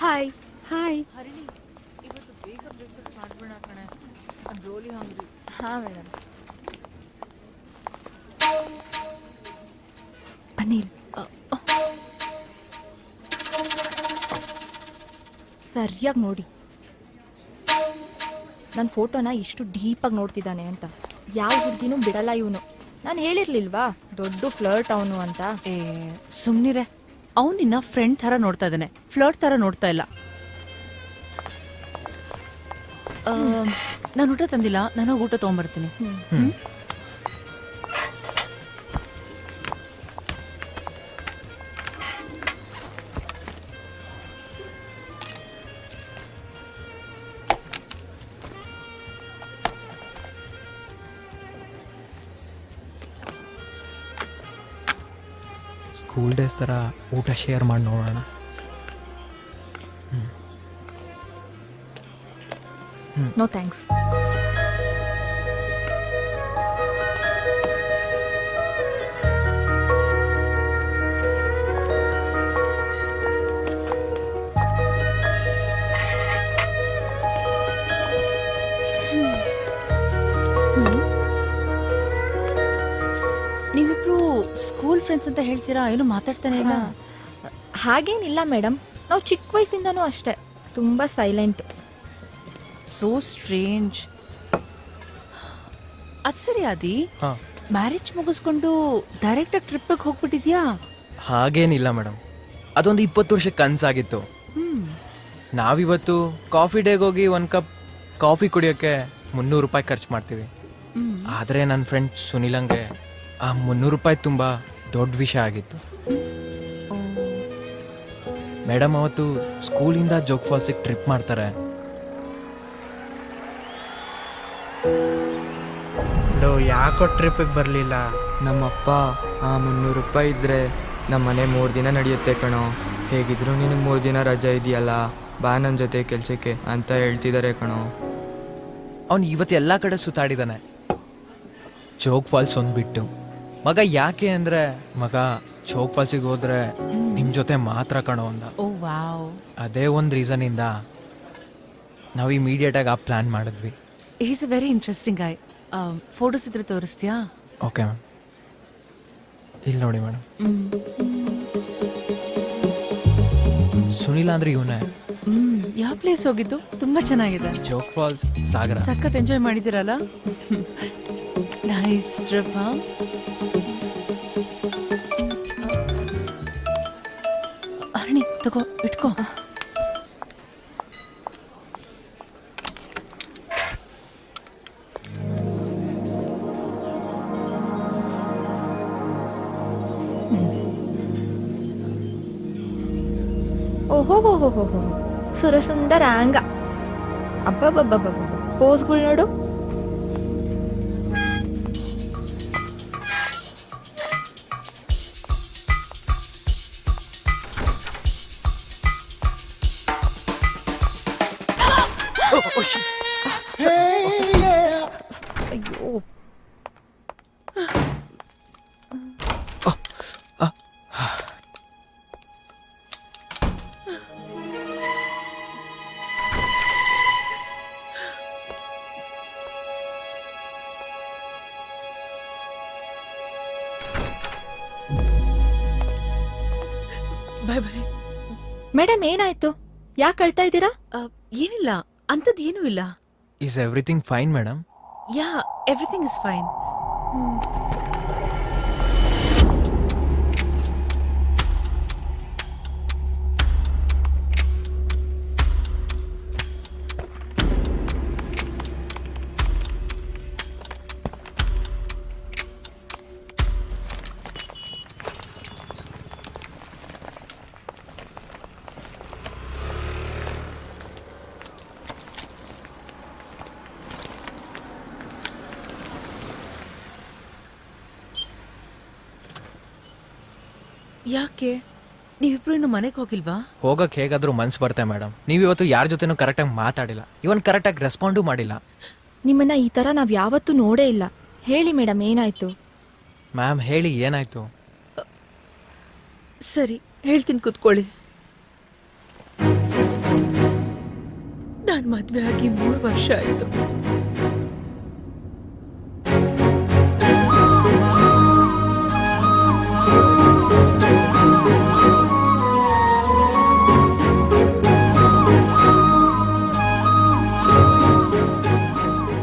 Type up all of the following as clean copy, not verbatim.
Hi. Hi. Harini, ಇವತ್ತು ಬೇಗ breakfast ಮಾಡ್ಬಿಡೋಣ ಕಣೆ. ಐಮ್ ರಿಯಲಿ ಹಂಗ್ರಿ. ಹಾಂ ಮೇಡಮ್. ಅನಿಲ್, ಸರಿಯಾಗಿ ನೋಡಿ ನನ್ನ ಫೋಟೋನ ಎಷ್ಟು ಡೀಪಾಗಿ ನೋಡ್ತಿದ್ದಾನೆ ಅಂತ. ಯಾವ ಹುಡುಗಿನೂ ಬಿಡಲ್ಲ ಇವನು. ನಾನು ಹೇಳಿರ್ಲಿಲ್ವಾ ದೊಡ್ಡ ಫ್ಲರ್ಟ್ ಅವನು ಅಂತ. ಸುಮ್ನಿರೆ, ಅವ್ನು ನಿನ್ನ ಫ್ರೆಂಡ್ ಥರ ನೋಡ್ತಾ ಇದ್ದಾನೆ, ಫ್ಲರ್ಟ್ ಥರ ನೋಡ್ತಾ ಇಲ್ಲ. ನಾನು ಊಟ ತಂದಿಲ್ಲ, ನಾನು ಊಟ ತೊಗೊಂಬರ್ತೀನಿ. ಸ್ಕೂಲ್ ಡೇಸ್ ಥರ ಊಟ ಶೇರ್ ಮಾಡಿ ನೋಡೋಣ. No thanks. ನೀವಿಬ್ರು ಸ್ಕೂಲ್ ಫ್ರೆಂಡ್ಸ್ ಅಂತ ಹೇಳ್ತೀರಾ, ಏನು ಮಾತಾಡ್ತಾನೆ ಇಲ್ಲ? ಹಾಗೇನಿಲ್ಲ ಮೇಡಮ್, ನಾವು ಚಿಕ್ಕ ವಯಸ್ಸಿಂದನೂ ಅಷ್ಟೇ ತುಂಬ ಸೈಲೆಂಟ್. So strange. ಅದ್ ಸರಿ ಆದಿ, ಹಾಂ, ಮ್ಯಾರೇಜ್ ಮುಗಿಸ್ಕೊಂಡು ಡೈರೆಕ್ಟಾಗಿ ಟ್ರಿಪ್ಪಿಗೆ ಹೋಗ್ಬಿಟ್ಟಿದ್ಯಾ? ಹಾಗೇನಿಲ್ಲ ಮೇಡಮ್, ಅದೊಂದು 20 ವರ್ಷಕ್ಕೆ ಕನಸಾಗಿತ್ತು. ನಾವಿವತ್ತು ಕಾಫಿ ಡೇಗೆ ಹೋಗಿ 1 ಕಪ್ ಕಾಫಿ ಕುಡಿಯೋಕ್ಕೆ 300 ರೂಪಾಯಿ ಖರ್ಚು ಮಾಡ್ತೀವಿ. ಆದರೆ ನನ್ನ ಫ್ರೆಂಡ್ ಸುನಿಲಂಗೆ ಆ 300 ರೂಪಾಯಿ ತುಂಬ ದೊಡ್ಡ ವಿಷಯ ಆಗಿತ್ತು. ಮೇಡಮ್ ಅವತ್ತು ಸ್ಕೂಲಿಂದ ಜೋಗ್ ಫಾಲ್ಸಿಗೆ ಟ್ರಿಪ್ ಮಾಡ್ತಾರೆ. ಯಾಕೋ ಟ್ರಿಪ್ಪಿಗೆ ಬರಲಿಲ್ಲ? ನಮ್ಮಪ್ಪ ಆ 300 ರೂಪಾಯಿ ಇದ್ದರೆ ನಮ್ಮ ಮನೆ 3 ದಿನ ನಡೆಯುತ್ತೆ ಕಣೋ. ಹೇಗಿದ್ರು ನಿನಗೆ 3 ದಿನ ರಜೆ ಇದೆಯಲ್ಲ, ಬಾ ನನ್ನ ಜೊತೆ ಕೆಲಸಕ್ಕೆ ಅಂತ ಹೇಳ್ತಿದ್ದಾರೆ ಕಣೋ. ಅವನು ಇವತ್ತು ಎಲ್ಲ ಕಡೆ ಸುತ್ತಾಡಿದ್ದಾನೆ, ಜೋಗ್ ಫಾಲ್ಸ್ ಒಂದು ಬಿಟ್ಟು. ಮಗ ಯಾಕೆ ಅಂದರೆ, ಮಗ ಜೋಗ್ ಫಾಲ್ಸಿಗೆ ಹೋದ್ರೆ ನಿಮ್ಮ ಜೊತೆ ಮಾತ್ರ ಕಣೋ ಅಂದ. Oh wow. ಅದೇ ಒಂದು ರೀಸನಿಂದ ನಾವು ಇಮಿಡಿಯೇಟಾಗಿ ಆ ಪ್ಲ್ಯಾನ್ ಮಾಡಿದ್ವಿ. Is a very interesting guy. Photos ಇದ್ರೆ ತೋರಿಸ್ತೀಯಾ? ಓಕೆ ಮ್ಯಾಮ್, ಇಲ್ಲಿ ನೋಡಿ ಮೇಡಮ್. ಸುನಿಲ್ ಅಂದ್ರೆ ಇವನೇ. ಯಾವ ಪ್ಲೇಸ್ ಹೋಗಿದ್ದು? ತುಂಬಾ ಚೆನ್ನಾಗಿದೆ. ಜೋಗ್ ಫಾಲ್ಸ್, ಸಾಗರ. ಸಖತ್ ಎಂಜಾಯ್ ಮಾಡಿದಿರಲ್ಲ. Nice trip. ಹರಣಿ ತಗೋ, ಇಟ್ಕೋ. ಓಹೋ ಹೋ ಹೋ ಹೋ ಹೋ, ಸುರಸುಂದರಾಂಗ. ಅಬ್ಬಬ್ಬಬ್ಬಬ್ಬ, ಪೋಸ್ಗಳು ನೋಡು. ಅಯ್ಯೋ, ಬಾಯ್ ಬಾಯ್. ಮೇಡಮ್ ಏನಾಯ್ತು? ಯಾಕೆ ಅಳ್ತಾ ಇದ್ದೀರಾ? ಏನಿಲ್ಲ, ಅಂಥದ್ದು ಏನೂ ಇಲ್ಲ. Is everything fine madam? Yeah, everything is fine. ಯಾಕೆ ನೀವಿಬ್ರು ಇನ್ನು ಮನೆಗೆ ಹೋಗಿಲ್ವಾ? ಹೋಗಕ್ಕೆ ಹೇಗಾದ್ರೂ ಮನ್ಸು ಬರುತ್ತೆ ಮೇಡಮ್. ನೀವಿವತ್ತು ಯಾರ ಜೊತೆನೂ ಕರೆಕ್ಟಾಗಿ ಮಾತಾಡಿಲ್ಲ, ಇವನ್ ಕರೆಕ್ಟಾಗಿ ರೆಸ್ಪಾಂಡು ಮಾಡಿಲ್ಲ. ನಿಮ್ಮನ್ನ ಈ ಥರ ನಾವು ಯಾವತ್ತೂ ನೋಡೇ ಇಲ್ಲ. ಹೇಳಿ ಮೇಡಮ್, ಏನಾಯ್ತು? ಮ್ಯಾಮ್ ಹೇಳಿ, ಏನಾಯ್ತು? ಸರಿ ಹೇಳ್ತೀನಿ, ಕೂತ್ಕೊಳ್ಳಿ. ನಾನ್ ಮದ್ವೆ ಆಗಿ 3 ವರ್ಷ ಆಯ್ತು.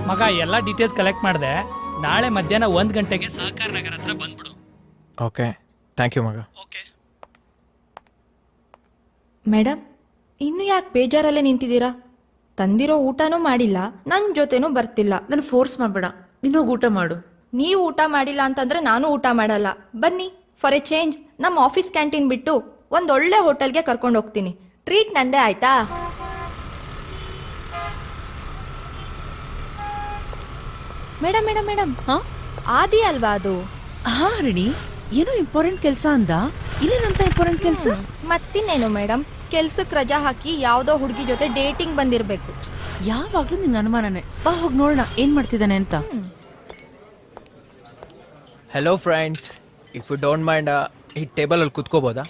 ಮಗ ಎಲ್ಲ ಡೀಟೇಲ್ಸ್ ಕಲೆಕ್ಟ್ ಮಾಡಿದೆ. ನಾಳೆ ಮಧ್ಯಾಹ್ನ 1 ಗಂಟೆಗೆ ಸಹಕಾರ ನಗರ ಹತ್ರ ಬಂದ್ಬಿಡು. ಓಕೆ, ಥ್ಯಾಂಕ್ ಯು ಮಗ. ಓಕೆ. ಮೇಡಮ್, ಇನ್ನು ಯಾಕೆ ಬೇಜಾರಲ್ಲೇ ನಿಂತಿದ್ದೀರಾ? ತಂದಿರೋ ಊಟನೂ ಮಾಡಿಲ್ಲ, ನನ್ನ ಜೊತೆನೂ ಬರ್ತಿಲ್ಲ. ನನ್ ಫೋರ್ಸ್ ಮಾಡ್ಬೇಡ, ನೀನ್ ಹೋಗಿ ಊಟ ಮಾಡು. ನೀವು ಊಟ ಮಾಡಿಲ್ಲ ಅಂತಂದ್ರೆ ನಾನು ಊಟ ಮಾಡಲ್ಲ. ಬನ್ನಿ, ಫಾರ್ ಎ ಚೇಂಜ್ ನಮ್ಮ ಆಫೀಸ್ ಕ್ಯಾಂಟೀನ್ ಬಿಟ್ಟು ಒಂದೊಳ್ಳೆ ಹೋಟೆಲ್ಗೆ ಕರ್ಕೊಂಡು ಹೋಗ್ತೀನಿ. ಟ್ರೀಟ್ ನಂದೇ ಆಯ್ತಾ? ಮೇಡಮ್ ಮೇಡಮ್ ಮೇಡಮ್, ಹಾ ಆದಿ ಅಲ್ವಾ ಅದು? ಹಾ ಹರಿಣಿ, ಏನೋ ಇಂಪಾರ್ಟೆಂಟ್ ಕೆಲ್ಸ ಅಂದ. ಇಲ್ಲೇನಂತ ಇಂಪಾರ್ಟೆಂಟ್ ಕೆಲ್ಸ? ಮತ್ತಿನ್ನೇನು ಮೇಡಮ್, ಕೆಲ್ಸಕ್ಕೆ ರಜಾ ಹಾಕಿ ಯಾವ್ದೋ ಹುಡುಗಿ ಜೊತೆ ಡೇಟಿಂಗ್ ಬಂದಿರ್ಬೇಕು. ಯಾವಾಗ್ಲೂ ನಿಂಗೆ ಅನುಮಾನನೇ. ಬಾ ಹೋಗಿ ನೋಡೋಣ ಏನ್ ಮಾಡ್ತಿದ್ದಾನೆ ಅಂತ. Hello friends, if you don't mind ಈ ಟೇಬಲಲ್ಲಿ ಕುತ್ಕೋಬೋದಾ?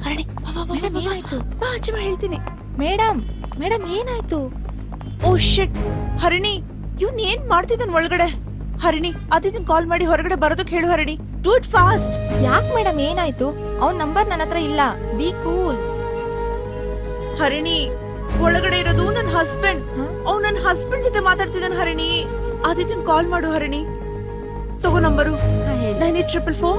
ಹರಿಣಿ, ಮೇಡಮ್ ಏನಾಯ್ತು? ಬಾ ಆಚೆ ಬಾ, ಹೇಳ್ತೀನಿ. ಮೇಡಮ್ ಮೇಡಮ್ ಏನಾಯ್ತು? ಓ ಶಿಟ್, ಹರಿಣಿ ಇವ್ನ್ ಏನ್ ಮಾಡ್ತಿದ್ದಾನ ಒಳಗಡೆ? ಹರಿಣಿ, ಅದಿದನ್ ಕಾಲ್ ಮಾಡಿ ಹೊರಗಡೆ ಬರೋದಕ್ಕೆ ಹೇಳು. Harini, do it fast. ಯಾಕೆ ಮೇಡಮ್ ಏನಾಯ್ತು? ಅವ್ನ ನಂಬರ್ ನನ್ನ ಹತ್ರ ಇಲ್ಲ. B cool. ಹರಿಣಿ, ಒಳಗಡೆ ಇರೋದು ನನ್ನ ಹಸ್ಬೆಂಡ್. ಅವ್ನು ನನ್ನ ಹಸ್ಬೆಂಡ್ ಜೊತೆ ಮಾತಾಡ್ತಿದ್ದಾನೆ. ಹರಿಣಿ, ಆದಿತ್ಯನ್ ಕಾಲ್ ಮಾಡು. ಹರಿಣಿ, ತಗೋ ನಂಬರು 9844.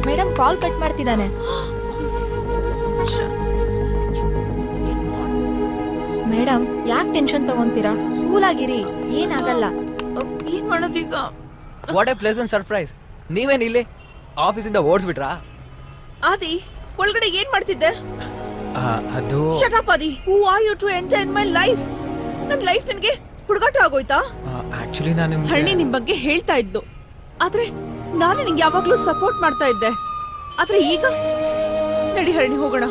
ಮೇಡಮ್ ಕಾಲ್ ಕಟ್ ಮಾಡ್ತಿದ್ದಾನೆ. ಮೇಡಮ್ ಯಾಕೆ ಟೆನ್ಷನ್ ತಗೊಂತೀರಾ? ಕೂಲ್ ಆಗಿರಿ, ಏನಾಗಲ್ಲ. ಏನ್ ಮಾಡೋದೀಗ? What a pleasant surprise. ನೀವೇನ್ ಇಲ್ಲಿ ಆಫೀಸಿಂದ ಓಡಿಸ್ಬಿಟ್ರಾ? ಆದಿ, ಒಳಗಡೆ ಏನ್ ಮಾಡ್ತಿದ್ದೆ? ಅದು shut up Adi. Who are you to enter in my life? ನನ್ನ ಲೈಫ್ ನನಗೆ ಹುಡುಗಾಟ ಆಗೋಯ್ತಾ? ಆಕ್ಚುಲಿ ನಾನು ಹರಿಣಿ ನಿಮ್ ಬಗ್ಗೆ ಹೇಳ್ತಾ ಇದ್ದು, ಆದ್ರೆ ನಾನು ನಿಂಗೆ ಯಾವಾಗ್ಲೂ ಸಪೋರ್ಟ್ ಮಾಡ್ತಾ ಇದ್ದೆ. ಆದ್ರೆ ಈಗ ನಡಿ ಹರಿಣಿ, ಹೋಗೋಣ.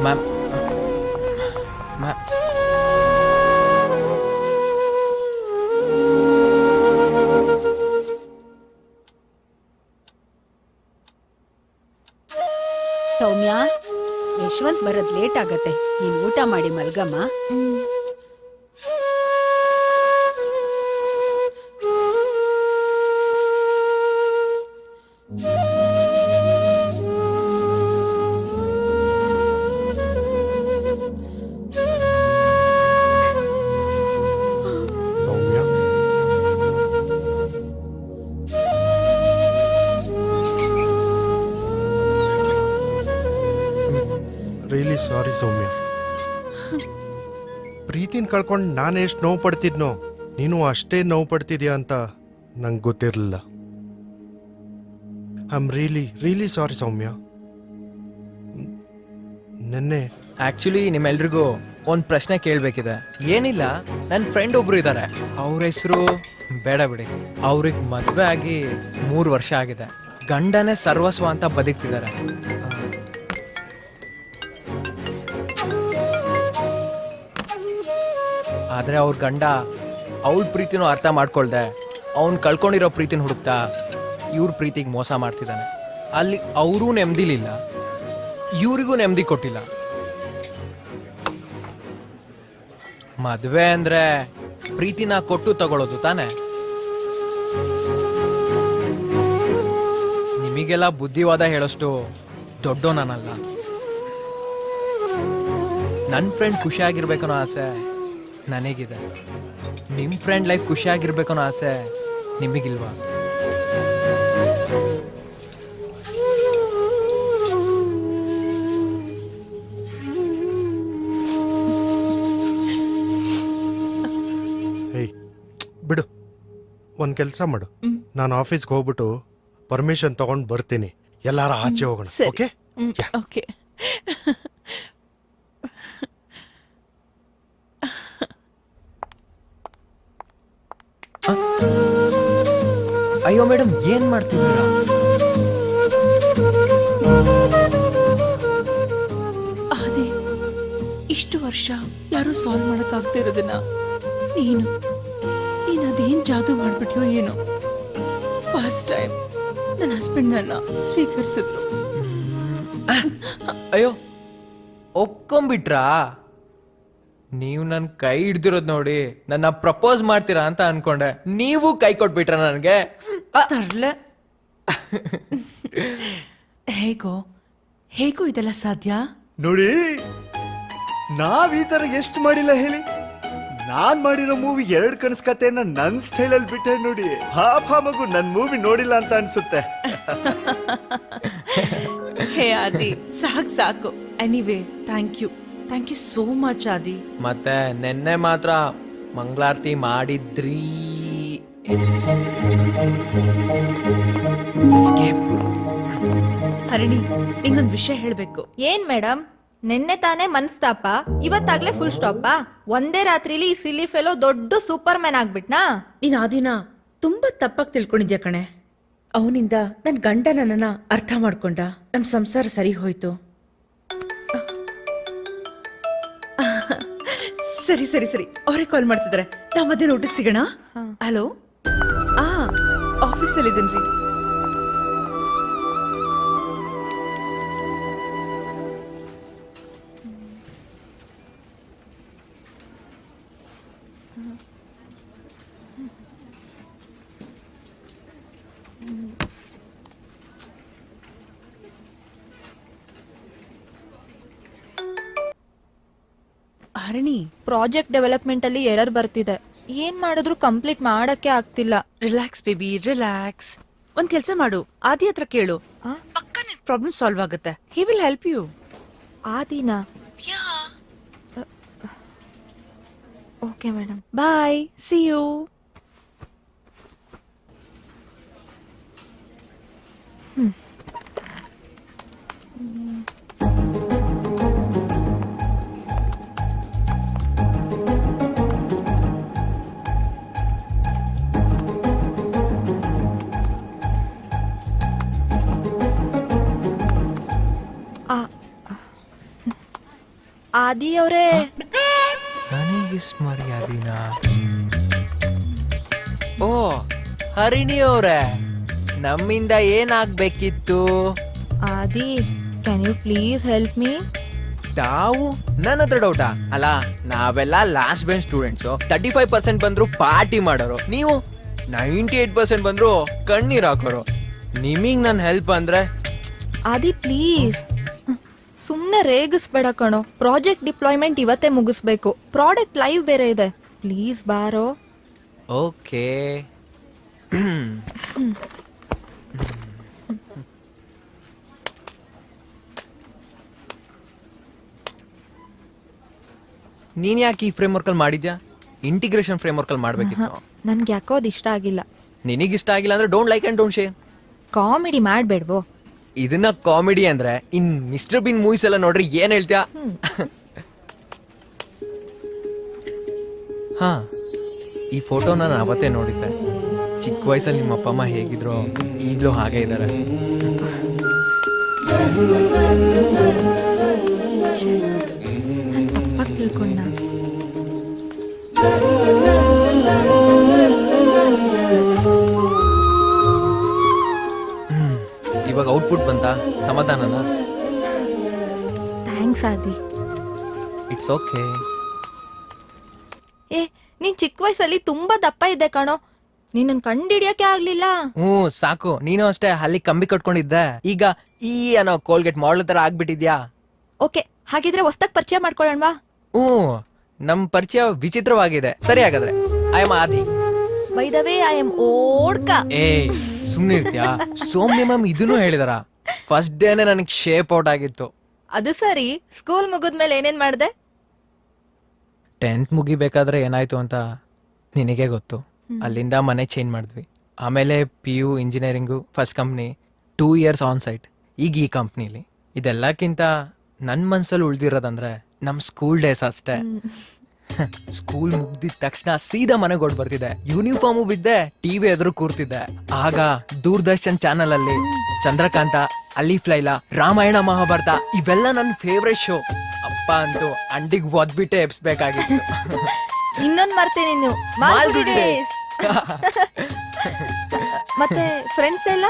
ಮ್ಯಾಮ್ ಸೌಮ್ಯ, ಯಶವಂತ್ ಬರೋದ್ ಲೇಟ್ ಆಗತ್ತೆ. ನೀನ್ ಊಟ ಮಾಡಿ ಮಲ್ಗಮ್ಮ. ಸೌಮ್ಯ, ರಿಯಲಿ ಸಾರಿ ಸೌಮ್ಯ. ಪ್ರೀತಿನ ಕಳ್ಕೊಂಡು ನಾನು ಎಷ್ಟು ನೋವು ಪಡ್ತಿದ್ನೋ ನೀನು ಅಷ್ಟೇ ನೋವು ಪಡ್ತಿದ್ಯಾ ಅಂತ ನಂಗೆ ಗೊತ್ತಿರಲಿಲ್ಲ. ಐ ಆಮ್ ರಿಯಲಿ ಸಾರಿ ಸೌಮ್ಯ. ನೆನ್ನೆ ಆಕ್ಚುಲಿ ನಿಮ್ಮೆಲ್ರಿಗೂ ಒಂದು ಪ್ರಶ್ನೆ ಕೇಳಬೇಕಿದೆ. ಏನಿಲ್ಲ, ನನ್ನ ಫ್ರೆಂಡ್ ಒಬ್ರು ಇದ್ದಾರೆ. ಅವ್ರ ಹೆಸರು ಬೇಡ ಬಿಡಿ. ಅವ್ರಿಗೆ ಮದುವೆ ಆಗಿ 3 ವರ್ಷ ಆಗಿದೆ. ಗಂಡನೇ ಸರ್ವಸ್ವ ಅಂತ ಬದುಕ್ತಿದ್ದಾರೆ. ಆದರೆ ಅವ್ರ ಗಂಡ ಅವಳ ಪ್ರೀತಿನೂ ಅರ್ಥ ಮಾಡ್ಕೊಳ್ದೆ ಅವ್ನು ಕಳ್ಕೊಂಡಿರೋ ಪ್ರೀತಿನ ಹುಡುಕ್ತಾ ಇವ್ರ ಪ್ರೀತಿಗೆ ಮೋಸ ಮಾಡ್ತಿದ್ದಾನೆ. ಅಲ್ಲಿ ಅವರೂ ನೆಮ್ಮದಿಲಿಲ್ಲ, ಇವ್ರಿಗೂ ನೆಮ್ಮದಿ ಕೊಟ್ಟಿಲ್ಲ. ಮದುವೆ ಅಂದ್ರೆ ಪ್ರೀತಿನ ಕೊಟ್ಟು ತಗೊಳ್ಳೋದು ತಾನೆ. ನಿಮಗೆಲ್ಲ ಬುದ್ಧಿವಾದ ಹೇಳೋಷ್ಟು ದೊಡ್ಡ ನಾನಲ್ಲ. ನನ್ನ ಫ್ರೆಂಡ್ ಖುಷಿಯಾಗಿರ್ಬೇಕನ್ನೋ ಆಸೆ ನನಗಿದೆ. ನಿಮ್ಮ ಫ್ರೆಂಡ್ ಲೈಫ್ ಖುಷಿಯಾಗಿರ್ಬೇಕನ್ನೋ ಆಸೆ ನಿಮಗಿಲ್ವಾ? ಹೇಯ್ ಬಿಡು, ಒಂದು ಕೆಲಸ ಮಾಡು. ನಾನು ಆಫೀಸ್ಗೆ ಹೋಗ್ಬಿಟ್ಟು ಪರ್ಮಿಷನ್ ತಗೊಂಡು ಬರ್ತೀನಿ. ಎಲ್ಲಾರ ಆಚೆ ಹೋಗೋಣ. Okay okay. ಅಯ್ಯೋ ಮೇಡಮ್, ಏನ್ ಮಾಡ್ತಿದ್ದೀರಾ? ಆದಿ, ಇಷ್ಟು ವರ್ಷ ವರ್ಷ ಯಾರು ಸಾಲ್ವ್ ಮಾಡಕ್ ಆಗ್ತಾ ಇರೋದನ್ನ ನೀನು ಅದೇನ್ ಜಾದೂ ಮಾಡ್ಬಿಟ್ಯೋ ಏನೋ. ಫಸ್ಟ್ ಟೈಮ್ ನನ್ನ ಹಸ್ಬೆಂಡ್ ನನ್ನ ಸ್ವೀಕರಿಸಿದ್ರು. ಅಯ್ಯೋ ಒಪ್ಕೊಂಬಿಟ್ರಾ? ನೀವು ನನ್ನ ಕೈ ಹಿಡ್ದಿರೋದ್ ನೋಡಿ ನನ್ನ ಪ್ರಪೋಸ್ ಮಾಡ್ತೀರಾ ಅಂತ ಅನ್ಕೊಂಡೆ. ನೀವು ಕೈ ಕೊಟ್ಬಿಟ್ರ ನನಗೆ. ತರ್ಲೆ ಹೇಗೋ ಇದೆಲ್ಲ ಸಾಧ್ಯ? ನೋಡಿ, ನಾವ್ ಈ ತರ ಎಷ್ಟು ಮಾಡಿಲ್ಲ ಹೇಳಿ. ನಾನ್ ಮಾಡಿರೋ ಮೂವಿ 2 ಕನಸ್ ಕತೆಯನ್ನ ನನ್ ಸ್ಟೈಲಲ್ಲಿ ಬಿಟ್ಟೆ ನೋಡಿ. ಪಾಪ ಮಗು ನನ್ ಮೂವಿ ನೋಡಿಲ್ಲ ಅಂತ ಅನ್ಸುತ್ತೆ. ಹೇ ಆದಿ, ಸಾಕು. Anyway thank you so much Adi. ಮತ್ತೆ ನೆನ್ನೆ ಮಾತ್ರ ಮಂಗಳಾರತಿ ಮಾಡಿದ್ರಿ. ಹರಿಣಿ, ನಿಂಗೊಂದು ವಿಷಯ ಹೇಳ್ಬೇಕು. ಏನ್ ಮೇಡಮ್, ನಿನ್ನೆ ತಾನೇ ಮನ್ಸ್ತಾಪ, ಇವತ್ತಾಗ್ಲೇ ಫುಲ್ ಸ್ಟಾಪಾ? ಒಂದೇ ರಾತ್ರಿಲಿ ಈ ಸಿಲ್ಲಿ ಫೆಲೋ ದೊಡ್ಡ ಸೂಪರ್ ಮ್ಯಾನ್ ಆಗ್ಬಿಟ್ನಾ? ನೀನ್ ಆ ದಿನ ತುಂಬಾ ತಪ್ಪಾಗಿ ತಿಳ್ಕೊಂಡಿದ್ಯಾ ಕಣೆ. ಅವನಿಂದ ನನ್ ಗಂಡ ನನ್ನನ್ನ ಅರ್ಥ ಮಾಡ್ಕೊಂಡ, ನಮ್ ಸಂಸಾರ ಸರಿ ಹೋಯ್ತು. ಸರಿ ಅವರೇ ಕಾಲ್ ಮಾಡ್ತಿದ್ದಾರೆ. ನಾವ್ ಮಧ್ಯಾಹ್ನ ಊಟಕ್ಕೆ ಸಿಗೋಣ. ಹಲೋ, ಆಫೀಸಲ್ಲಿ ಇದೀನ್ರಿ. ಹರಿಣಿ, ಪ್ರಾಜೆಕ್ಟ್ ಡೆವಲಪ್ಮೆಂಟ್ ಅಲ್ಲಿ ಎರರ್ ಬರ್ತಿದೆ. ಏನ್ ಮಾಡಿದ್ರು ಕಂಪ್ಲೀಟ್ ಮಾಡಕ್ಕೆ ಆಗ್ತಿಲ್ಲ. Relax baby, relax. ಒಂದ್ ಕೆಲ್ಸ ಮಾಡು, ಆದಿ ಹತ್ರ ಕೇಳು. ಪಕ್ಕ ನಿನ್ ಪ್ರಾಬ್ಲಮ್ ಸಾಲ್ವ್ ಆಗುತ್ತೆ. He will help you. ಆದಿನ? Okay madam, bye, see you. Adi ಅವರೇ, ನನಗಿಷ್ಟು ಮರ್ಯಾದಿನ? ಓ ಹರಿಣಿ ಅವ್ರೆ, ನಮ್ಮಿಂದ ಏನಾಗ್ಬೇಕಿತ್ತು? Adi, can you please help me? ತಾವು ನನ್ನ ಹತ್ರ ಡೌಟಾ? ಅಲ್ಲ, ನಾವೆಲ್ಲ ಲಾಸ್ಟ್ ಬೆಂಚ್ ಸ್ಟೂಡೆಂಟ್ಸ್. 35% ಬಂದ್ರು ಪಾರ್ಟಿ ಮಾಡೋರು, ನೀವು 98% ಬಂದ್ರು ಕಣ್ಣೀರ್ ಹಾಕೋರು. ನಿಮಗ್ ನನ್ ಹೆಲ್ಪ್ ಅಂದ್ರೆ? ಆದಿ ಪ್ಲೀಸ್, ಸುಮ್ನೆ ರೇಗಿಸ್ಬೇಡ ಕಣೋ. ಪ್ರಾಜೆಕ್ಟ್ ಡಿಪ್ಲಾಯ್ಮೆಂಟ್ ಇವತ್ತೇ ಮುಗಿಸ್ಬೇಕು. ಪ್ರಾಡಕ್ಟ್ ಲೈವ್ ಬೇರೆ ಇದೆ. ಪ್ಲೀಸ್ ಬಾರೋ. ಓಕೆ. ನೀನ್ ಯಾಕೆ ಈ ಫ್ರೇಮ್ ವರ್ಕ್ ಅಲ್ಲಿ ಮಾಡಿದ್ಯಾ? ಇಂಟಿಗ್ರೇಷನ್ ಫ್ರೇಮ್ ವರ್ಕ್ ಅಲ್ಲಿ ಮಾಡ್ಬೇಕಿತ್ತು. ನನ್ಗೆ ಯಾಕೋ ಅದು ಇಷ್ಟ ಆಗಿಲ್ಲ. ನಿನಗಿಷ್ಟ ಆಗಿಲ್ಲ ಅಂದ್ರೆ don't like and don't share. Comedy ಮಾಡ್ಬೇಡ್ವೋ? ಇದನ್ನ ಕಾಮಿಡಿ ಅಂದ್ರೆ ಇನ್ ಮಿಸ್ಟರ್ ಬಿನ್ ಮೂವೀಸ್ ಎಲ್ಲ ನೋಡ್ರಿ ಏನ್ ಹೇಳ್ತೀಯ? ಹಾ, ಈ ಫೋಟೋ ನಾನು ಅವತ್ತೇ ನೋಡಿದ್ದೆ. ಚಿಕ್ಕ ವಯಸ್ಸಲ್ಲಿ ನಿಮ್ಮ ಅಪ್ಪ ಅಮ್ಮ ಹೇಗಿದ್ರು ಈಗ್ಲೂ ಹಾಗೆ ಇದ್ದಾರೆ. ತಪ್ಪಾಗಿ ತಿಳ್ಕೊಂಡ. ಇವಾಗ ಔಟ್ಪುಟ್ ಬಂತ? ಸಮಾಧಾನನಾ? Thanks Adi. It's okay. ಏ, ನೀನ್ ಚಿಕ್ಕ ವಯಸ್ಸಲ್ಲಿ ತುಂಬಾ ದಪ್ಪ ಇದ್ದೆ ಕಣೋ. ನೀನನ್ ಕಂಡಿಡಿಯಕ್ಕೆ ಆಗ್ಲಿಲ್ಲ. ಸಾಕು, ನೀನು ಅಷ್ಟೇ ಅಲ್ಲಿ ಕಂಬಿ ಕಟ್ಕೊಂಡಿದ್ದೆ. ಈಗ ಈ ಅನ್ನೋ ಕೋಲ್ಗೇಟ್ ಮಾಡಲ್ ತರ ಆಗ್ಬಿಟ್ಟಿದ್ಯಾ. ಓಕೆ, ಹಾಗಿದ್ರೆ ಹೊಸ್ದಾಗ್ ಪರಿಚಯ ಮಾಡ್ಕೊಳ್ಳೋಣವಾ? ನಮ್ ಪರಿಚಯ ವಿಚಿತ್ರವಾಗಿದೆ. ಸರಿ, ಹಾಗಾದ್ರೆ I am Adi. By the way, I am Odka. ಏ ಸುಮ್ನೆ ಇರ್ತೀಯಾ? ಸೌಮ್ಯ ಮ್ಯಾಮ್ ಇದನ್ನು ಹೇಳಿದಾರ. ಫಸ್ಟ್ ಡೇನೆ ನನಗೆ ಶೇಪ್ ಔಟ್ ಆಗಿತ್ತು. ಅದು ಸರಿ, ಸ್ಕೂಲ್ ಮುಗಿದ್ಮೇಲೆ ಏನೇನ್ ಮಾಡ್ದೆ? 10th ಮುಗಿಬೇಕಾದ್ರೆ ಏನಾಯ್ತು ಅಂತ ನಿನಗೆ ಗೊತ್ತು. ಅಲ್ಲಿಂದ ಮನೆ ಚೇಂಜ್ ಮಾಡಿದ್ವಿ. ಆಮೇಲೆ PU engineering, first company, 2 years on site, ಈಗ ಈ ಕಂಪ್ನಿಲಿ. ಇದೆಲ್ಲಕ್ಕಿಂತ ನನ್ನ ಮನ್ಸಲ್ಲಿ ಉಳ್ದಿರೋದಂದ್ರೆ ನಮ್ ಸ್ಕೂಲ್ ಡೇಸ್ ಅಷ್ಟೇ. ಸ್ಕೂಲ್ ಮುಗ್ದಿದ ತಕ್ಷಣ ಸೀದಾ ಮನೆಗೆ ಓಡ್ ಬರ್ತಿದ್ದೆ. ಯೂನಿಫಾರ್ಮು ಬಿದ್ದೆ, ಟಿವಿ ಎದುರು ಕೂರ್ತಿದ್ದೆ. ಆಗ ದೂರದರ್ಶನ್ ಚಾನಲ್ ಅಲ್ಲಿ ಚಂದ್ರಕಾಂತ, ಅಲಿಫ್ ಲೈಲಾ, ರಾಮಾಯಣ ಮಹಾಭಾರತ ಇವೆಲ್ಲ ನನ್ನ ಫೇವ್ರೆಟ್ ಶೋ. ಅಪ್ಪ ಅಂತೂ ಅಂಡಿಗೆ ಒದ್ಬಿಟ್ಟೆ ಎಬ್ಸ್ಬೇಕಾಗಿತ್ತು. ಇನ್ನೊಂದ್ ಮರ್ತೆ ನೀನು ಮಾಲ್ಗುಡಿ ಡೇಸ್. ಮತ್ತೆ ಫ್ರೆಂಡ್ಸ್ ಎಲ್ಲ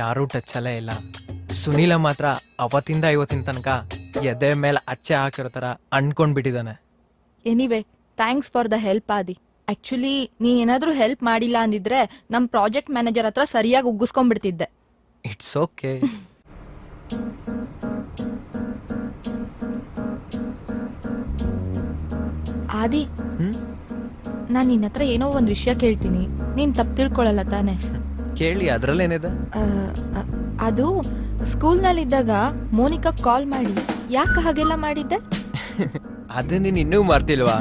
ಯಾರೂ ಟಚಲ್ಲೇ ಇಲ್ಲ. ಸುನೀಲ ಮಾತ್ರ ಅವತ್ತಿಂದ ಇವತ್ತಿನ ತನಕ ಎದೆ ಮೇಲೆ ಅಚ್ಚೆ ಹಾಕಿರೋ ಥರ ಅಂದ್ಕೊಂಡ್ಬಿಟ್ಟಿದ್ದಾನೆ. Anyway thanks for the help Adi. Actually ನೀನ್ ಏನಾದ್ರೂ ಹೆಲ್ಪ್ ಮಾಡಿಲ್ಲ ಅಂದಿದ್ರೆ ನಮ್ ಪ್ರಾಜೆಕ್ಟ್ ಮ್ಯಾನೇಜರ್ ಹತ್ರ ಸರಿಯಾಗಿ ಉಗ್ಗಿಸ್ಕೊಂಡ್ಬಿಡ್ತಿದ್ದೆ. It's okay. ಆದಿ, ನಾನ್ ನಿನ್ನ ಹತ್ರ ಏನೋ ಒಂದ್ ವಿಷಯ ಕೇಳ್ತೀನಿ, ನೀನ್ ತಪ್ಪು ತಿಳ್ಕೊಳಲ್ಲ ತಾನೆ? ಕೇಳಿ, ಅದ್ರಲ್ಲೇನಿದೆ? ಅದು ಸ್ಕೂಲ್ನಲ್ಲಿದ್ದಾಗ ಮೋನಿಕಾ ಕಾಲ್ ಮಾಡಿ ಯಾಕೆ ಹಾಗೆಲ್ಲ ಮಾಡಿದ್ದೆ? ಅದು ನೀನು ಇನ್ನೂ ಮರ್ತಿಲ್ವಾ?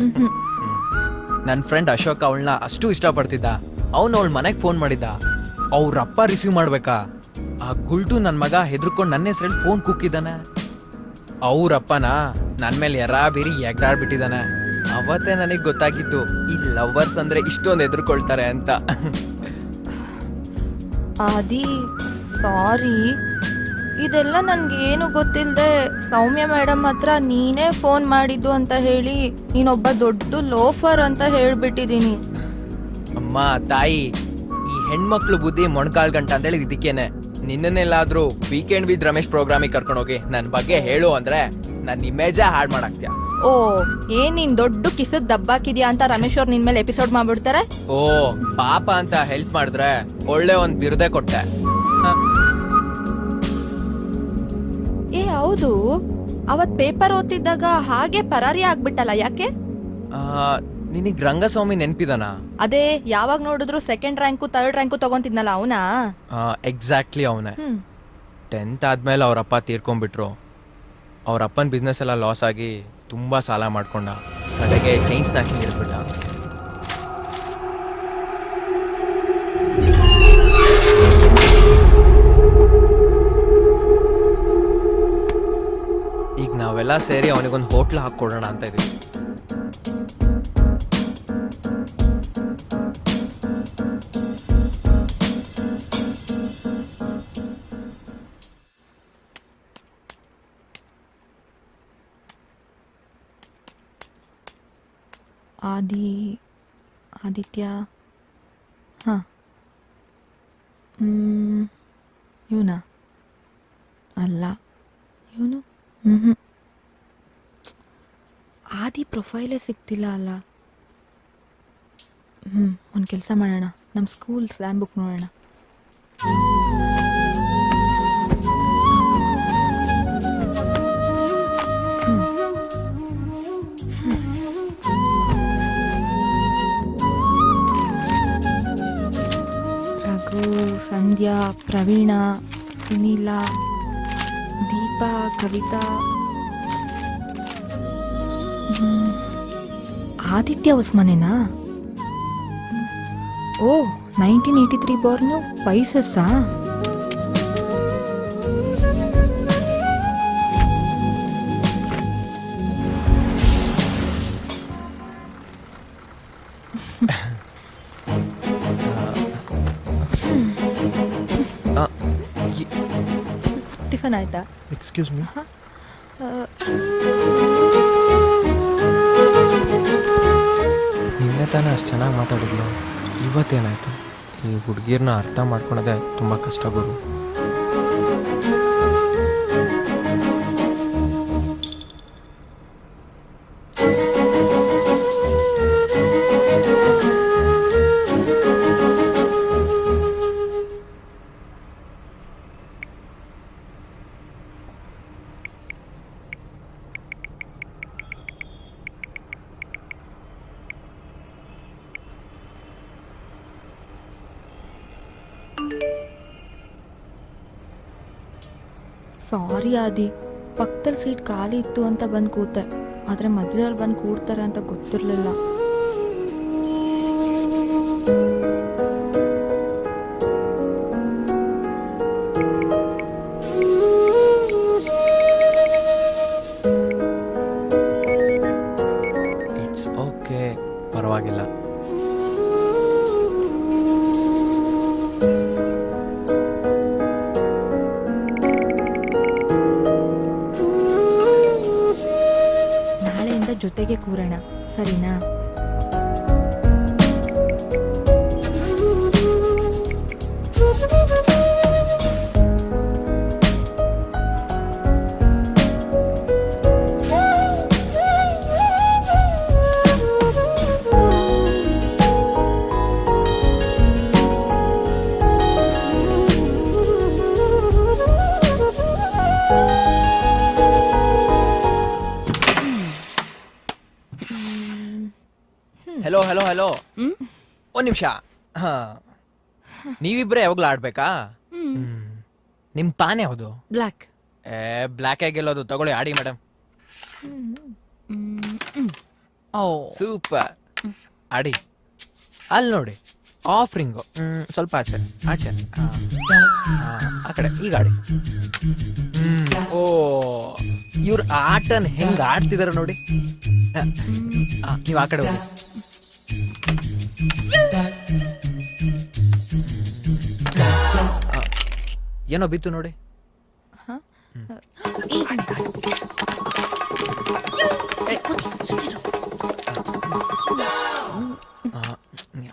ನನ್ನ ಫ್ರೆಂಡ್ ಅಶೋಕ್ ಅವಳನ್ನ ಅಷ್ಟು ಇಷ್ಟಪಡ್ತಿದ್ದ. ಅವನು ಅವಳ ಮನೆಗೆ ಫೋನ್ ಮಾಡಿದ್ದ. ಅವ್ರಪ್ಪ ರಿಸೀವ್ ಮಾಡ್ಬೇಕಾ? ಆ ಗುಲ್ಟು ನನ್ನ ಮಗ ಹೆದರ್ಕೊಂಡು ನನ್ನ ಹೆಸರಲ್ಲಿ ಫೋನ್ ಕುಕ್ಕಿದ್ದಾನೆ. ಅವ್ರಪ್ಪನ ನನ್ನ ಮೇಲೆ ಬೀರಿ ಎಗ್ದಾಡ್ಬಿಟ್ಟಿದ್ದಾನೆ. ಅವತ್ತೇ ನನಗೆ ಗೊತ್ತಾಗಿತ್ತು ಈ ಲವರ್ಸ್ ಅಂದ್ರೆ ಇಷ್ಟೊಂದು ಹೆದರ್ಕೊಳ್ತಾರೆ ಅಂತ. ಆದಿ, ಸಾರಿ, ಇದೆಲ್ಲ ನನ್ಗೇನು ಗೊತ್ತಿಲ್ಲದೆ ಸೌಮ್ಯ ಮೇಡಮ್ ಹತ್ರ ನೀನೇ ಫೋನ್ ಮಾಡಿದ್ದು ಅಂತ ಹೇಳಿ ನೀನೊಬ್ಬ ದೊಡ್ಡ ಲೋಫರ್ ಅಂತ ಹೇಳ್ಬಿಟ್ಟಿದೀನಿ. ಅಮ್ಮ ತಾಯಿ, ಈ ಹೆಣ್ಮಕ್ಳು ಬುದ್ಧಿ ಮೊಣಕಾಲ್ ಗಂಟ ಅಂತ ಹೇಳಿ ಇದಕ್ಕೇನೆ. ನಿನ್ನೆಲ್ಲಾದ್ರೂ ವೀಕೆಂಡ್ ವಿತ್ ರಮೇಶ್ ಪ್ರೋಗ್ರಾಮಿಗೆ ಕರ್ಕೊಂಡೋಗಿ ನನ್ನ ಬಗ್ಗೆ ಹೇಳು ಅಂದ್ರೆ ನನ್ನ ಇಮೇಜೇ ಹಾಳು ಮಾಡಾಕ್ತೀಯ. ಓ, ಏನ್ ನೀನ್ ದೊಡ್ಡ ಕಿಸದ್ ದಬ್ಬಾಕಿದ್ಯಾ ಅಂತ ರಮೇಶ್ ಅವ್ರು ನಿನ್ ಮೇಲೆ ಎಪಿಸೋಡ್ ಮಾಡ್ಬಿಡ್ತಾರೆ. ಓ, ಪಾಪ ಅಂತ ಹೆಲ್ಪ್ ಮಾಡಿದ್ರೆ ಒಳ್ಳೆ ಒಂದ್ ಬಿರುದೇ ಕೊಟ್ಟೆ. ಏ ಹೌದು, ಅವತ್ ಪೇಪರ್ ಓದ್ತಿದ್ದಾಗ ಹಾಗೆ ಪರಾರಿ ಆಗ್ಬಿಟ್ಟಲ್ಲ, ಯಾಕೆ? ನಿನಗ್ ರಂಗಸ್ವಾಮಿ ನೆನ್ಪಿದಾನ? ಅದೇ ಯಾವಾಗ ನೋಡಿದ್ರು ಸೆಕೆಂಡ್ ರ್ಯಾಂಕು ಥರ್ಡ್ ರ್ಯಾಂಕು ತಗೊಂತಿದ್ನಲ್ಲ ಅವನಾ? ಎಕ್ಸಾಕ್ಟ್ಲಿ ಅವನೇ. 10th ಆದ್ಮೇಲೆ ಅವ್ರಪ್ಪ ತೀರ್ಕೊಂಡ್ಬಿಟ್ರು. ಅವ್ರಪ್ಪನ ಬಿಸ್ನೆಸ್ ಎಲ್ಲ ಲಾಸ್ ಆಗಿ ತುಂಬಾ ಸಾಲ ಮಾಡ್ಕೊಂಡ. ಕಡೆಗೆ ಚೈನ್ ಸ್ನ್ಯಾಚಿಂಗ್ ಇರ್ಬಿಟ್ಟ. ಈಗ ನಾವೆಲ್ಲ ಸೇರಿ ಅವನಿಗೊಂದು ಹೋಟ್ಲ್ ಹಾಕೊಡೋಣ ಅಂತ ಇದೀವಿ. ಆದಿತ್ಯ, ಹಾಂ, ಇವನಾ? ಅಲ್ಲ, ಇವನು ಆದಿ ಪ್ರೊಫೈಲೇ ಸಿಗ್ತಿಲ್ಲ ಅಲ್ಲ. ಒಂದು ಕೆಲಸ ಮಾಡೋಣ, ನಮ್ಮ ಸ್ಕೂಲ್ ಸ್ಲ್ಯಾಮ್ ಬುಕ್ ನೋಡೋಣ. ರಘು, ಸಂಧ್ಯಾ, ಪ್ರವೀಣ, ಸುನೀಲ, ದೀಪಾ, ಕವಿತಾ, ಆದಿತ್ಯ ಹೊಸ್ಮನೇನಾ? ಓ, 1983 ಬಾರ್ನು, ಪೈಸಸ್ಸಾ? ಟಿಫನ್ ಆಯ್ತಾ? Excuse me. ನಿನ್ನೆ ತಾನೇ ಅಷ್ಟು ಚೆನ್ನಾಗಿ ಮಾತಾಡಿದ್ಲು, ಇವತ್ತೇನಾಯ್ತು? ಈ ಹುಡುಗಿರ್ನ ಅರ್ಥ ಮಾಡ್ಕೊಳೋದೇ ತುಂಬ ಕಷ್ಟ ಗುರು. ಸಾರಿ ಆದಿ, ಪಕ್ಕದಲ್ಲಿ ಸೀಟ್ ಖಾಲಿ ಇತ್ತು ಅಂತ ಬಂದು ಕೂತೆ, ಆದರೆ ಮಧ್ಯದಲ್ಲಿ ಬಂದು ಕೂಡ್ತಾರೆ ಅಂತ ಗೊತ್ತಿರಲಿಲ್ಲ. ಇಟ್ಸ್ ಓಕೆ, ಪರವಾಗಿಲ್ಲ. ಜೊತೆಗೆ ಕೂರೋಣ, ಸರಿನಾ? ಹೆಲೋ ಹೆಲೋ ಹೆಲೋ, ಒಂದ್ ನಿಮಿಷ. ಹಾ, ನೀವಿಬ್ರೆ ಯಾವಾಗ್ಲೂ ಆಡ್ಬೇಕಾ? ನಿಮ್ ಪಾನ್ ಯಾವುದು? ಬ್ಲ್ಯಾಕ್. ಬ್ಲ್ಯಾಕ್ ಆಗಿ ಗೆಲ್ಲೋದು. ತಗೊಳ್ಳಿ, ಆಡಿ ಮೇಡಮ್. ಓ ಸೂಪರ್, ಆಡಿ. ಅಲ್ಲಿ ನೋಡಿ, ಆಫ್ ರಿಂಗು. ಸ್ವಲ್ಪ ಆಚೆ ಆಚೆ. ಆ ಕಡೆ, ಈಗ ಆಡಿ. ಓ, ಇವ್ರ ಆಟನ್ ಹೆಂಗ್ ಆಡ್ತಿದಾರ ನೋಡಿ. ನೀವ್ ಆ ಕಡೆ ಹೋಗಿ. ಏನೋ ಬಿತ್ತು ನೋಡಿ.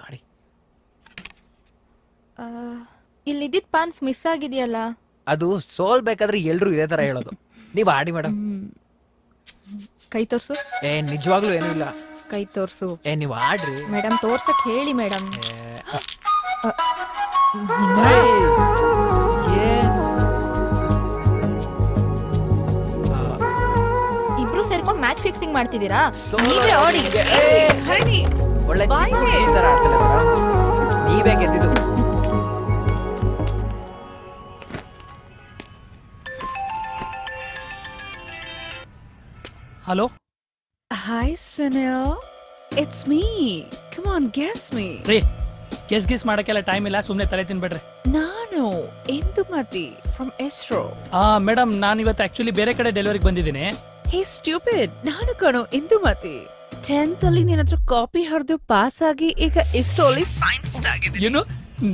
ಆಡಿ. ಇಲ್ಲಿದ್ದಿದ್ ಪಾನ್ಸ್ ಮಿಸ್ ಆಗಿದೆಯಲ್ಲ. ಅದು ಸೋಲ್ಬೇಕಾದ್ರೆ ಎಲ್ರು ಇದೇ ತರ ಹೇಳೋದು. ನೀವ್ ಆಡಿ ಮೇಡಮ್. ಕೈ ತೋರ್ಸು. ನಿಜವಾಗ್ಲೂ ಏನೂ ಇಲ್ಲ. ಕೈ ತೋರ್ಸು. ನೀವ್ ಆಡ್ರಿ ಮೇಡಮ್, ತೋರ್ಸಕ್ ಹೇಳಿ ಮೇಡಮ್. ಇಬ್ರು ಸೇರ್ಕೊಂಡು ಮ್ಯಾಚ್ ಫಿಕ್ಸಿಂಗ್ ಮಾಡ್ತಿದ್ದೀರಾ? ನೀವೇ ಆಡಿ. ಹರಣಿ, ಒಳ್ಳೆ ಈ ತರ ಆಡ್ತಾನೆ ಮೇಡಮ್. ನೀವೇ ಗೆದ್ದಿದ್ದು. Hello, hi Sunil, it's me. Come on, guess me. ರೀ, ಗೆಸ್ ಮಾಡಕ್ಕೆಲ್ಲ ಟೈಮ್ ಇಲ್ಲ, ಸುಮ್ಮನೆ ತಲೆ ತಿನ್ಬೇಡ್ರಿ. ನಾನು ಇಂದುಮತಿ ಫ್ರಮ್ ಇಸ್ರೋ. ಮೇಡಮ್, ನಾನು ಇವತ್ತು ಆಕ್ಚುಲಿ ಬೇರೆ ಕಡೆ ಡೆಲಿವರಿಗೆ ಬಂದಿದ್ದೀನಿ. ಹೇ ಸ್ಟ್ಯೂಪಿಡ್, ನಾನು ಕಣೋ ಇಂದುಮತಿ. 10th ಅಲ್ಲಿ ನಿನ್ನ ಹತ್ರ ಕಾಪಿ ಹರಿದು ಪಾಸ್ ಆಗಿ ಈಗ ಇಸ್ರೋ ಅಲ್ಲಿ ಸೈಂಟಿಸ್ಟ್ ಆಗಿದ್ದೀನಿ. ಏನು,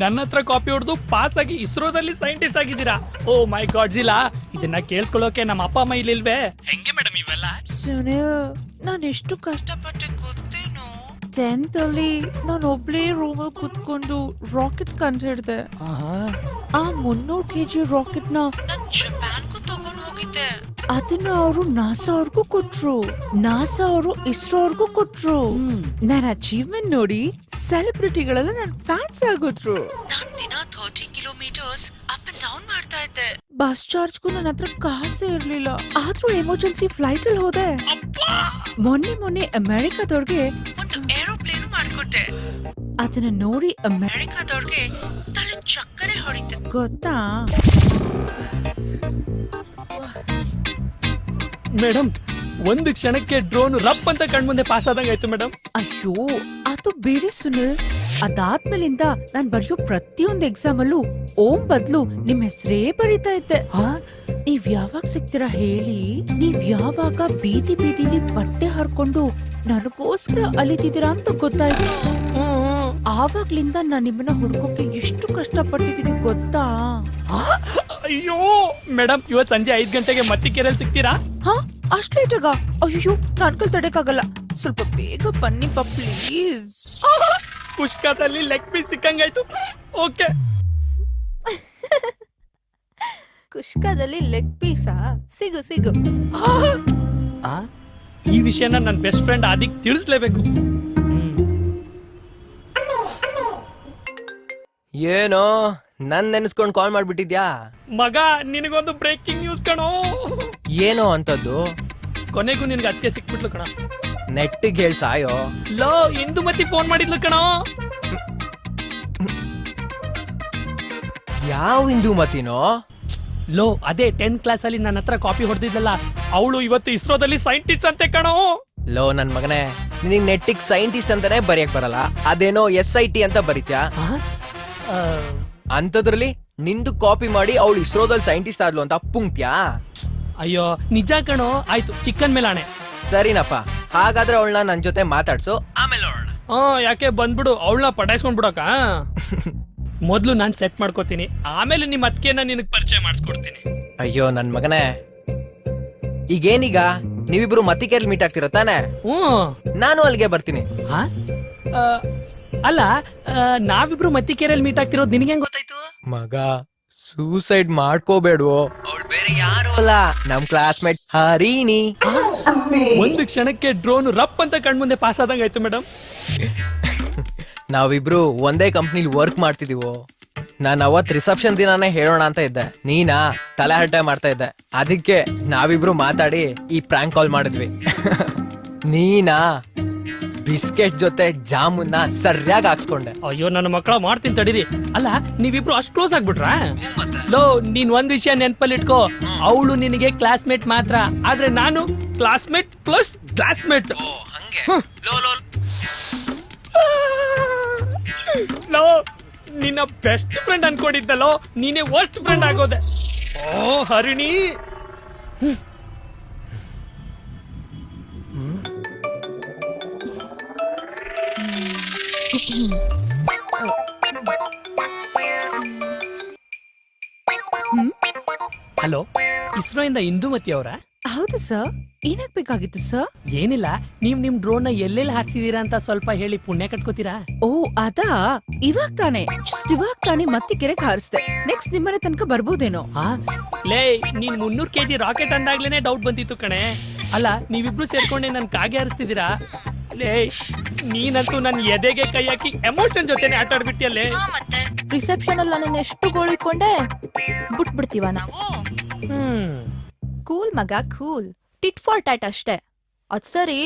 ನನ್ನ ಹತ್ರ ಕಾಪಿ ಹೊಡೆದು ಪಾಸ್ ಆಗಿ ಇಸ್ರೋದಲ್ಲಿ ಸೈಂಟಿಸ್ಟ್ ಆಗಿದ್ದೀರಾ? ಓ ಮೈ ಗಾಡ್ ಜಿಲಾ, ಇದನ್ನ ಕೇಳಿಸ್ಕೊಳ್ಳೋಕೆ ನಮ್ಮ ಅಪ್ಪ ಅಮ್ಮ ಇಲ್ಲಿಲ್ವೇ? ಹೆಂಗೆ ಮೇಡಮ್ ಇವೆಲ್ಲ? ಸುನಿಲ್, ನಾನು ಎಷ್ಟು ಕಷ್ಟಪಟ್ಟೆ ಗೊತ್ತೇನೋ. 10th ಅಲ್ಲಿ ನಾನು ಒಬ್ಳೇ ರೂಮಲ್ಲಿ ಕುತ್ಕೊಂಡು ರಾಕೆಟ್ ಕಂಡು ಹಿಡ್ದೆ. ಆ 300 kg ರಾಕೆಟ್ ನ ಜಪಾನ್ಗೂ ತಗೊಂಡು ಹೋಗಿದ್ದೆ. ಅದನ್ನ ಅವರು ನಾಸಾ ಅವ್ರಿಗೂ ಕೊಟ್ರು, ನಾಸಾ ಅವರು ಇಸ್ರೋ ಅವ್ರಿಗೂ ಕೊಟ್ರು. ನನ್ನ ಅಚೀವ್ಮೆಂಟ್ ನೋಡಿ ಸೆಲೆಬ್ರಿಟಿಗಳೆಲ್ಲ ನನ್ನ ಫ್ಯಾನ್ಸ್ ಆಗೋದ್ರು. ನಾನ್ ದಿನ 30 ಕಿಲೋಮೀಟರ್ಸ್ ಅಪ್ ಅಂಡ್ ಡೌನ್ ಮಾಡ್ತಾ ಇದ್ದೆ. ಬಸ್ ಚಾರ್ಜ್ಗೂ ನನ್ನ ಹತ್ರ ಕಾಸೇ ಇರ್ಲಿಲ್ಲ, ಆದ್ರೂ ಎಮರ್ಜೆನ್ಸಿ ಫ್ಲೈಟ್ ಅಲ್ಲಿ ಹೋದೆ. ಮೊನ್ನೆ ಅಮೆರಿಕಾದವ್ರಿಗೆ ಒಂದು ಏರೋಪ್ಲೇನ್ ಮಾಡ್ಕೊಟ್ಟೆ. ಅದನ್ನ ನೋಡಿ ಅಮೆರಿಕಾದವ್ರಿಗೆ ತಲೆ ಚಕ್ಕರೆ ಹೊಡಿತು ಗೊತ್ತಾ? ಮೇಡಮ್, ಒಂದು ಕ್ಷಣಕ್ಕೆ ಡ್ರೋನ್ ರಪ್ ಅಂತ ಕಣ್ಮುಂದೆ ಪಾಸ್ ಆದಂಗ ಆಯ್ತು ಮೇಡಮ್. ಅಯ್ಯೋ, ಅದು ಬೇರೆ ಸುನಿಲ್. ಅದಾದ್ಮೇಲಿಂದ ನಾನ್ ಬರೆಯೋ ಪ್ರತಿಯೊಂದು ಎಕ್ಸಾಮ್ ಅಲ್ಲೂ ಓಂ ಬದ್ಲು ನಿಮ್ ಹೆಸರೇ ಬರೀತಾ ಇದ್ದೆ. ನೀವ್ ಯಾವಾಗ ಸಿಗ್ತೀರಾ ಹೇಳಿ? ನೀವ್ ಯಾವಾಗ ಬೀದಿ ಬೀದಿಲಿ ಬಟ್ಟೆ ಹರ್ಕೊಂಡು ನನಗೋಸ್ಕರ ಅಲಿತಿದ್ದೀರಾ ಅಂತ ಗೊತ್ತಾಯ್ತು. ಆವಾಗ್ಲಿಂದ ನಾನ್ ನಿಮ್ಮನ್ನ ಹುಡ್ಕೋಕೆ ಎಷ್ಟು ಕಷ್ಟಪಟ್ಟಿದ್ದೀನಿ ಗೊತ್ತಾ? ಅಯ್ಯೋ ಮೇಡಮ್, ಇವತ್ ಸಂಜೆ 5 ಗಂಟೆಗೆ ಮತ್ತಿಕೆರೆಯಲ್ಲಿ ಸಿಗ್ತೀರಾ? ಅಷ್ಟ್ ಲೇಟಾಗ? ಅಯ್ಯೋ, ನನ್ ಕೈ ತಡೆಯಕ್ಕಾಗಲ್ಲ. ಸ್ವಲ್ಪ ಬೇಗ ಬನ್ನಿಪ್ಪ ಪ್ಲೀಸ್. ಕುಷ್ಕಾದಲ್ಲಿ ಲೆಗ್ ಪೀಸ್ ಸಿಕ್ಕಂಗಾಯ್ತು. ಓಕೆ. ಕುಷ್ಕದಲ್ಲಿ ಲೆಗ್ ಪೀಸಾ? ಸಿಗು ಸಿಗು. ಈ ವಿಷಯನ ನನ್ನ ಬೆಸ್ಟ್ ಫ್ರೆಂಡ್ ಆದಿಕ್ ತಿಳಿಸ್ಲೇಬೇಕು. ಏನೋ ನನ್ ನೆನ್ಸ್ಕೊಂಡ್ ಕಾಲ್ ಮಾಡ್ಬಿಟ್ಟಿದ್ಯಾ? ಮಗ, ನಿನಗೊಂದು ಬ್ರೇಕಿಂಗ್ ನ್ಯೂಸ್ ಕಣೋ. ಏನೋ ಅಂತದ್ದು? ಕೊನೆಗೂ ನಿನ್ಗೆ ಅದಕ್ಕೆ ಸಿಕ್ಬಿಟ್ಲು ಕಣ. ನೆಟ್ಟಿಗೆ ಹೇಳ್ ಸಾಯೋ. ಲೋ, ಇಂದುಮತಿ ಫೋನ್ ಮಾಡಿದ್ಲು ಕಣೋ. ಯಾವ ಇಂದುಮತಿನೋ? ಲೋ, ಅದೇ 10th ಕ್ಲಾಸ್ ಅಲ್ಲಿ ನನ್ನ ಹತ್ರ ಕಾಪಿ ಹೊಡೆದಿದ್ದಲ್ಲ, ಅವಳು ಇವತ್ತು ಇಸ್ರೋದಲ್ಲಿ ಸೈಂಟಿಸ್ಟ್ ಅಂತೆ ಕಣೋ. ಲೋ ನನ್ ಮಗನೇ, ನಿನಗ್ ನೆಟ್ಟಿಗ್ ಸೈಂಟಿಸ್ಟ್ ಅಂತಾನೆ ಬರೆಯಕ್ ಬರಲ್ಲ, ಅದೇನೋ SIT ಅಂತ ಬರೀತ್ಯಾ? ಅಂತದ್ರಲ್ಲಿ ನಿಂದು ಕಾಪಿ ಮಾಡಿ ಅವಳು ಇಸ್ರೋದಲ್ಲಿ ಸೈಂಟಿಸ್ಟ್ ಆದ್ಲು ಅಂತ ಪುಂಕ್ತ್ಯಾ? ಅಯ್ಯೋ ನಿಜ ಕಣೋ. ಆಯ್ತು, ಚಿಕ್ಕನ್ ಮೇಲಾಣೆ. ಸರಿನಪ್ಪ, ಹಾಗಾದ್ರೆ ಅವಳನ್ನ ನನ್ ಜೊತೆ ಮಾತಾಡ್ಸು, ಆಮೇಲೆ ನೋಡೋಣ. ಯಾಕೆ ಬಂದ್ಬಿಡು, ಅವಳನ್ನ ಪಟಾಯಿಸ್ಕೊಂಡ್ ಬಿಡಕ. ಮೊದ್ಲು ನಾನ್ ಸೆಟ್ ಮಾಡ್ಕೋತೀನಿ, ಆಮೇಲೆ ನಿಮ್ ಅತ್ತಿಗೆನ ನಿನಗ್ ಪರಿಚಯ ಮಾಡಿಸ್ಕೊಡ್ತೀನಿ. ಅಯ್ಯೋ ನನ್ ಮಗನೇ, ಈಗೇನೀಗ ನೀವಿಬ್ರು ಮತ್ತಿಕೆರೆಯಲ್ಲಿ ಮೀಟ್ ಆಗ್ತಿರೋ ತಾನೆ? ನಾನು ಅಲ್ಲಿಗೆ ಬರ್ತೀನಿ. ಹಾ? ಆ, ಅಲ್ಲ ನಾವಿಬ್ರು ಮತ್ತಿಕೆರೆಯಲ್ಲಿ ಮೀಟ್ ಆಗ್ತಿರೋದು ನಿನಗೆ ಹೆಂಗ್ ಗೊತ್ತಾಯ್ತು? ಮಗ ಸೂಸೈಡ್ ಮಾಡ್ಕೋಬೇಡ್ವೋ, ಅವಳು ಬೇರೆ ಯಾರು ಅಲ್ಲ, ನಮ್ ಕ್ಲಾಸ್ಮೇಟ್ ಹರಿಣಿ. ಒಂದು ಕ್ಷಣಕ್ಕೆ ಡ್ರೋನ್ ರಪ್ ಅಂತ ಕಣ್ಮುಂದೆ ಪಾಸ್ ಆದಂಗ ಆಯ್ತು ಮೇಡಮ್. ನಾವಿಬ್ರು ಒಂದೇ ಕಂಪ್ನಿಲಿ ವರ್ಕ್ ಮಾಡ್ತಿದೀವೋ. ನಾನು ಅವತ್ ರಿಸೆಪ್ಷನ್ ದಿನಾನೇ ಹೇಳೋಣ ಅಂತ ಇದ್ದೆ, ನೀನಾ ತಲೆ ಹರಟೆ ಮಾಡ್ತಾ ಇದ್ದೆ. ಅದಕ್ಕೆ ನಾವಿಬ್ರು ಮಾತಾಡಿ ಈ ಪ್ರ್ಯಾಂಕ್ ಕಾಲ್ ಮಾಡಿದ್ವಿ. ನೀನಾ ಬಿಸ್ಕೆಟ್ ಜೊತೆ ಜಾಮೂನ್ನ ಸರಿಯಾಗಿ ಹಾಕ್ಸ್ಕೊಂಡೆ. ಅಯ್ಯೋ ನನ್ನ ಮಕ್ಕಳ ಮಾಡ್ತೀನಿ ತಡೀರಿ. ಅಲ್ಲ ನೀವಿಬ್ರು ಅಷ್ಟು ಕ್ಲೋಸ್ ಆಗ್ಬಿಟ್ರಾ? ಲೋ ನೀನ್ ಒಂದ್ ವಿಷಯ ನೆನ್ಪಲ್ಲಿ ಇಟ್ಕೋ, ಅವಳು ನಿನಗೆ ಕ್ಲಾಸ್ಮೇಟ್ ಮಾತ್ರ, ಆದ್ರೆ ನಾನು ಕ್ಲಾಸ್ಮೇಟ್ ಪ್ಲಸ್ ಕ್ಲಾಸ್ಮೇಟ್. ಲೋ ನಿನ್ನ ಬೆಸ್ಟ್ ಫ್ರೆಂಡ್ ಅನ್ಕೊಂಡಿದ್ದಲ್ಲೋ, ನೀನೇ ವರ್ಸ್ಟ್ ಫ್ರೆಂಡ್ ಆಗೋದೆ. ಓ ಹರಿಣಿ. ಹಲೋ, ಇಸ್ರೋಯಿಂದ ಇಂದುಮತಿ ಅವರ? ಹೌದು ಸರ್, ಏನಾಗ್ಬೇಕಾಗಿತ್ತು ಸರ್? ಏನಿಲ್ಲ, ನೀವ್ ನಿಮ್ ಡ್ರೋನ್ ನ ಎಲ್ಲೆಲ್ಲಿ ಹಾರಿಸಿದೀರಾ ಅಂತ ಸ್ವಲ್ಪ ಹೇಳಿ ಪುಣ್ಯ ಕಟ್ಕೋತೀರಾ? ಓ ಅದಾ, ಇವಾಗ ತಾನೇ ಮತ್ತಿಕೆರೆಗೆ ಹಾರಿಸ್ದೆ. ನೆಕ್ಸ್ಟ್ ನಿಮ್ಮನೆ ತನಕ ಬರ್ಬೋದೇನೋ. ಹಾ ಲೇ, ನೀನ್ 300 kg ರಾಕೆಟ್ ಅಂದಾಗ್ಲೇನೆ ಡೌಟ್ ಬಂದಿತ್ತು ಕಣೆ. ಅಲ್ಲ ನೀವಿಬ್ರು ಸೇರ್ಕೊಂಡೆ ನನ್ ಕಾಗೆ ಹಾರಿಸ್ತಿದ್ದೀರಾ? ಲೇ ನೀನಂತೂ ನನ್ ಎದೆಗೆ ಕೈ ಹಾಕಿ ಎಮೋಷನ್ ಜೊತೆನೆ ಆಟ ಆಡ್ಬಿಟ್ಟಿಯಲ್ಲೇ. ಮತ್ತೆ ರಿಸೆಪ್ಷನ್ ಅಲ್ಲಿ ನನ್ನ ಎಷ್ಟು ಗೋಳಿಕೊಂಡೆ, ಬಿಟ್ಬಿಡ್ತೀವ ನಾವು? ಕೂಲ್ ಮಗ ಕೂಲ್, ಟಿಟ್ ಫಾರ್ ಟ್ಯಾಟ್ ಅಷ್ಟೇ. ಅದ್ ಸರಿ,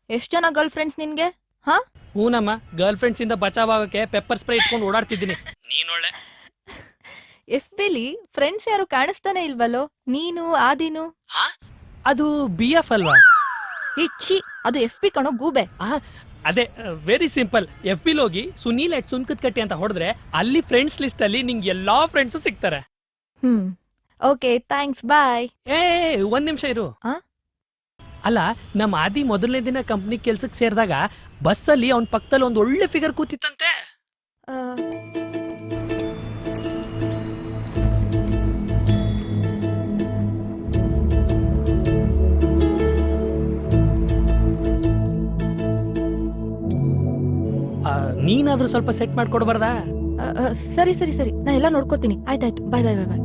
ಎಷ್ಟ್ ಜನ ಗರ್ಲ್ ಫ್ರೆಂಡ್ಸ್ ನಿನ್ಗೆ? ಹಾ ಹೂನಮ್ಮ, ಗರ್ಲ್ ಫ್ರೆಂಡ್ಸ್ ಇಂದ ಬಚಾವ್ ಆಗಕ್ಕೆ ಪೆಪ್ಪರ್ ಸ್ಪ್ರೇ ಇಟ್ಕೊಂಡು ಓಡಾಡ್ತಿದ್ದೀನಿ. ನೀನೊಳ್ಳೆ ಎಫ್ ಬಿಲಿ ಫ್ರೆಂಡ್ಸ್ ಯಾರು ಕಾಣಿಸ್ತಾನೆ ಇಲ್ವಲ್ಲೋ, ನೀನು ಆದಿನು. ಅದು ಬಿ ಎಫ್ ಅಲ್ವಾ? ಇಚ್ಚಿ, ಅದು ಎಫ್ ಬಿ ಕಣೋ ಗೂಬೆ. ಅದೇ ವೆರಿ ಸಿಂಪಲ್. ಎಫ್ ಬಿಲ್ ಹೋಗಿ ಸುನೀಲ್ ಎಟ್ ಸುನ್ಕತ್ ಕಟ್ಟಿ ಅಂತ ಹೊಡೆದ್ರೆ ಅಲ್ಲಿ ಫ್ರೆಂಡ್ಸ್ ಲಿಸ್ಟ್ ಅಲ್ಲಿ ನಿಂಗೆ ಎಲ್ಲಾ ಫ್ರೆಂಡ್ಸ್ ಸಿಗ್ತಾರೆ. ಓಕೆ ಥ್ಯಾಂಕ್ಸ್, ಬಾಯ್. ಒಂದ್ ನಿಮಿಷ ಇರು. ಅಲ್ಲ ನಮ್ಮ ಆದಿ ಮೊದಲನೇ ದಿನ ಕಂಪ್ನಿ ಕೆಲ್ಸಕ್ಕೆ ಸೇರಿದಾಗ ಬಸ್ಸಲ್ಲಿ ಅವನ್ ಪಕ್ಕದಲ್ಲಿ ಒಂದ್ ಒಳ್ಳೆ ಫಿಗರ್ ಕೂತಿತ್ತಂತೆ. ನೀನಾದ್ರೂ ಸ್ವಲ್ಪ ಸೆಟ್ ಮಾಡ್ಕೊಡ್ಬಾರ್ದಾ? ಸರಿ ಸರಿ ಸರಿ, ನಾ ಎಲ್ಲ ನೋಡ್ಕೋತೀನಿ. ಆಯ್ತಾಯ್ತು, ಬಾಯ್ ಬಾಯ್ ಬಾಯ್ ಬಾಯ್.